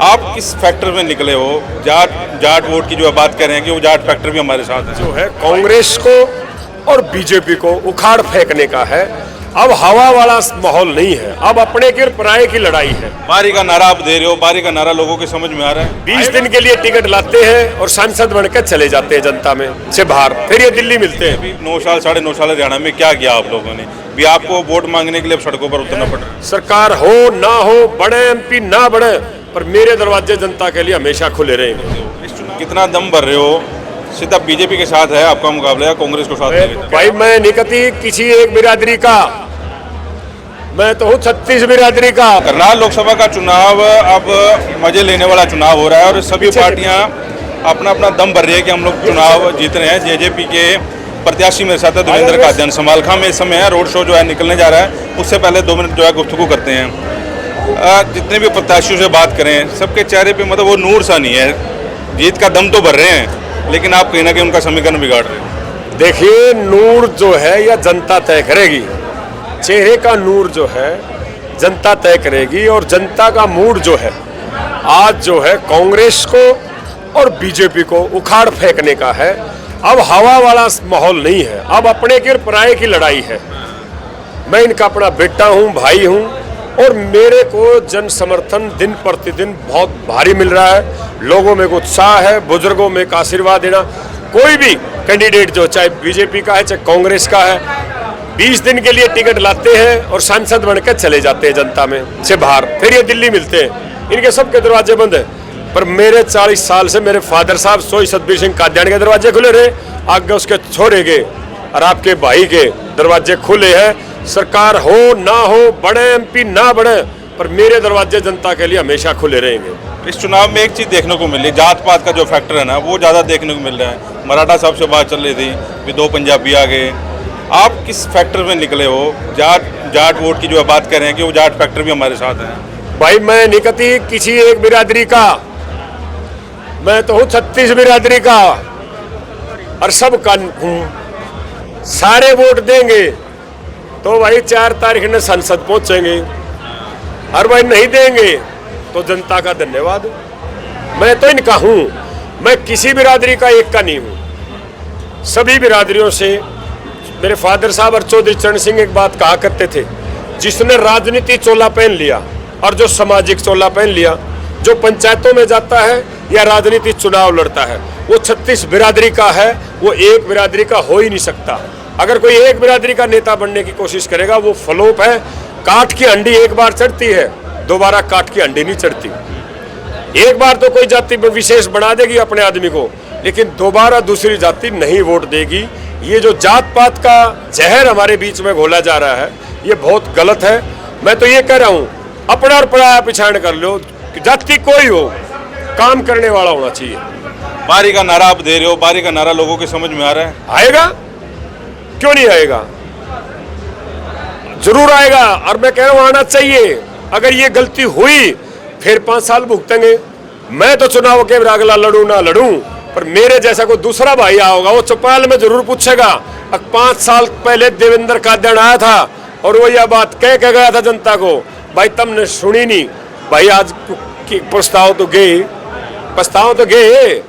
आप किस फैक्टर में निकले हो? जाट वोट की जो बात कर रहे हैं कि वो जाट फैक्टर भी हमारे साथ है। जो है कांग्रेस को और बीजेपी को उखाड़ फेंकने का है। अब हवा वाला माहौल नहीं है, अब अपने की और पराये की लड़ाई है। बारी का नारा आप दे रहे हो, बारी का नारा लोगों के समझ में आ रहा है। 20 दिन के लिए टिकट लाते हैं और सांसद बनकर चले जाते हैं जनता में से बाहर, फिर ये दिल्ली मिलते हैं। अभी 9 साल 9.5 साल हरियाणा में क्या किया आप लोगों ने? भी आपको वोट मांगने के लिए अब सड़कों पर उतरना पड़ रहा है। सरकार हो ना हो, बड़े एमपी ना बड़े, पर मेरे दरवाजे जनता के लिए हमेशा खुले रहेंगे। कितना दम भर रहे हो? सीधा बीजेपी के साथ है आपका मुकाबला या कांग्रेस को साथ लेके? भाई मैं नहीं कहती किसी एक बिरादरी का, मैं तो हूँ 36 बिरादरी का। करनाल लोकसभा का चुनाव अब मजे लेने वाला चुनाव हो रहा है और सभी पार्टियां अपना अपना दम भर रही है कि हम लोग चुनाव जीत रहे हैं। जेजेपी के प्रत्याशी मेरे साथ है देवेंद्र कादियान। समालखा में इस समय है, रोड शो जो है निकलने जा रहा है। उससे पहले 2 मिनट जो है गुफ्तगू करते हैं। जितने भी प्रत्याशियों से बात करें, सबके चेहरे पे मतलब वो नूर सा नहीं है। जीत का दम तो भर रहे हैं, लेकिन आप कहीं ना कहीं उनका समीकरण बिगाड़ रहे हैं। देखिए, नूर जो है या जनता तय करेगी। चेहरे का नूर जो है जनता तय करेगी, और जनता का मूड जो है आज जो है कांग्रेस को और बीजेपी को उखाड़ फेंकने का है। अब हवा वाला माहौल नहीं है, अब अपने की और पराये की लड़ाई है। मैं इनका अपना बेटा हूं, भाई हूं, और मेरे को जन समर्थन दिन प्रतिदिन बहुत भारी मिल रहा है। लोगों में उत्साह है, बुजुर्गों में एक आशीर्वाद देना। कोई भी कैंडिडेट जो चाहे बीजेपी का है चाहे कांग्रेस का है, 20 दिन के लिए टिकट लाते हैं और सांसद बनकर चले जाते हैं जनता में से बाहर, फिर ये दिल्ली मिलते हैं। इनके सबके दरवाजे बंद है, पर मेरे 40 साल से मेरे फादर साहब सोई सतबीर सिंह कादियान के दरवाजे खुले रहे, आगे उसके छोड़े गए, और आपके भाई के दरवाजे खुले हैं। सरकार हो ना हो, बड़े एमपी ना बड़े, पर मेरे दरवाजे जनता के लिए हमेशा खुले रहेंगे। इस चुनाव में एक चीज देखने को मिली, जात पात का जो फैक्टर है ना, वो ज्यादा देखने को मिल रहा है। मराठा साहब से बात चल रही थी कि 2 पंजाबी आ गए। आप किस फैक्टर में निकले हो? जाट वोट की जो बात कर रहे हैं कि वो जाट फैक्टर भी हमारे साथ है। भाई मैं नहीं कहती किसी एक बिरादरी का, मैं तो हूँ 36 बिरादरी का, और सब का हूँ। सारे वोट देंगे तो भाई 4 तारीख ने संसद पहुंचेंगे, और भाई नहीं देंगे तो जनता का धन्यवाद। मैं तो इनका हूं, मैं किसी बिरादरी का एक का नहीं हूं, सभी बिरादरियों से। मेरे फादर साहब और चौधरी चरण सिंह एक बात कहा करते थे, जिसने राजनीति चोला पहन लिया और जो सामाजिक चोला पहन लिया, जो पंचायतों में जाता है या राजनीति चुनाव लड़ता है, वो 36 बिरादरी का है, वो एक बिरादरी का हो ही नहीं सकता। अगर कोई एक बिरादरी का नेता बनने की कोशिश करेगा, वो फ्लोप है। काठ की हंडी एक बार चढ़ती है, दोबारा काठ की हंडी नहीं चढ़ती। एक बार तो कोई जाति विशेष बना देगी अपने आदमी को, लेकिन दोबारा दूसरी जाति नहीं वोट देगी। ये जो जात पात का जहर हमारे बीच में घोला जा रहा है, ये बहुत गलत है। मैं तो ये कह रहा हूँ, अपना और पराया पिछाड़ कर लो, जाति कोई हो, काम करने वाला होना चाहिए। बारी का नारा आप दे रहे हो, बारी का नारा लोगों के समझ में आ रहा है। आएगा, क्यों नहीं आएगा? जरूर आएगा, और मैं कह रहा हूं आना चाहिए। अगर ये गलती हुई फिर 5 साल भुगतेंगे। मैं तो चुनाव के अगला लड़ूं ना लड़ूं, पर मेरे जैसा कोई दूसरा भाई होगा, वो चौपाल में जरूर पूछेगा। 5 साल पहले देवेंद्र कादियान आया था और वो यह बात कह के गया था जनता को, भाई तुमने सुनी नहीं। भाई आज प्रस्ताव तो गए,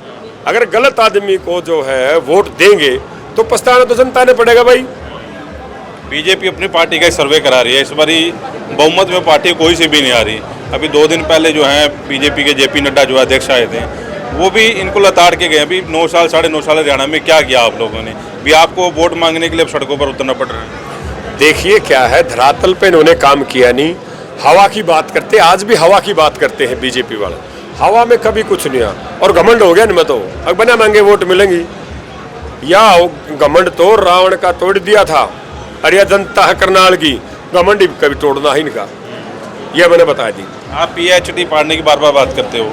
अगर गलत आदमी को जो है वोट देंगे तो पछताना तो जनता ने पड़ेगा। भाई बीजेपी अपनी पार्टी का सर्वे करा रही है, इस बारी बहुमत में पार्टी कोई सी भी नहीं आ रही। अभी 2 दिन पहले जो है बीजेपी के जेपी नड्डा जो अध्यक्ष आए थे, वो भी इनको लताड़ के गए। अभी 9 साल 9.5 साल हरियाणा में क्या किया आप लोगों ने? भी आपको वोट मांगने के लिए अब सड़कों पर उतरना पड़ रहा है। देखिए क्या है, धरातल पे इन्होंने काम किया नहीं। हवा की बात करते, आज भी हवा की बात करते हैं बीजेपी वाले। हवा में कभी कुछ नहीं आ, और घमंड हो गया इनमें तो, अब बिना मांगे वोट मिलेंगी। या घमंड तो रावण का तोड़ दिया था, अरे जनता है करनाल की, घमंड ही कभी तोड़ना है इनका, यह मैंने बता दी। आप पीएचडी पढ़ने की बार बार बात करते हो,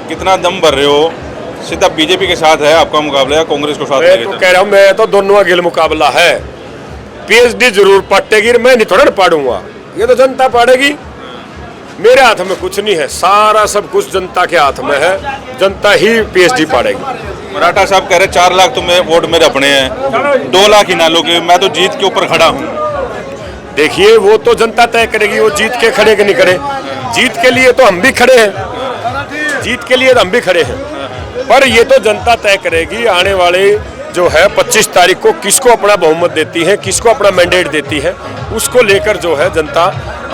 कितना दम भर रहे हो? सीधा बीजेपी के साथ है आपका मुकाबला या कांग्रेस को साथ? मैं तो कह रहा हूँ, मैं तो दोनों का गिल मुकाबला है। पीएचडी जरूर पटेगी, मैं नहीं थोड़ा ना पढ़ूंगा, ये तो जनता पढ़ेगी। मेरे हाथ में कुछ नहीं है, सारा सब कुछ जनता के हाथ में है, जनता ही पीएचडी पढ़ेगी। मराठा साहब कह रहे 4 लाख तो मैं वोट मेरे अपने हैं, 2 लाख ही ना लोगे, मैं तो जीत के ऊपर खड़ा हूँ। देखिए वो तो जनता तय करेगी, वो जीत के खड़े कि नहीं खड़े। जीत के लिए तो हम भी खड़े हैं, जीत के लिए हम भी खड़े हैं, पर ये तो जनता तय करेगी आने वाले जो है 25 तारीख को किसको अपना बहुमत देती है, किसको अपना मैंडेट देती है, उसको लेकर जो है जनता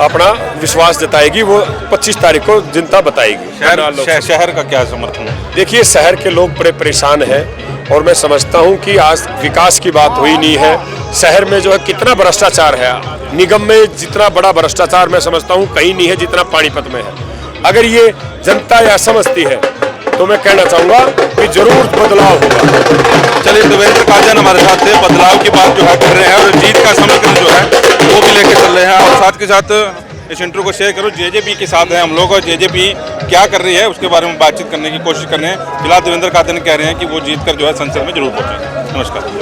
अपना विश्वास जताएगी। वो 25 तारीख को जनता बताएगी। शहर का क्या समर्थन है? देखिए, शहर के लोग बड़े परेशान हैं और मैं समझता हूं कि आज विकास की बात हुई नहीं है। शहर में जो है कितना भ्रष्टाचार है, निगम में जितना बड़ा भ्रष्टाचार मैं समझता हूं कहीं नहीं है जितना पानीपत में है। अगर ये जनता यह समझती है तो मैं कहना चाहूंगा कि जरूर बदलाव होगा। चलिए, देवेंद्र कादियान हमारे साथ थे, बदलाव की बात जो है कर रहे हैं और जीत का समीकरण जो है वो भी लेके चल रहे हैं। और साथ के साथ इस इंटरव्यू को शेयर करो। जेजेपी के साथ हैं हम लोग और जेजेपी क्या कर रही है उसके बारे में बातचीत करने की कोशिश कर रहे हैं। फिलहाल देवेंद्र कादियान कह रहे हैं कि वो जीत कर जो है संसद में जरूर पहुंचेंगे। नमस्कार।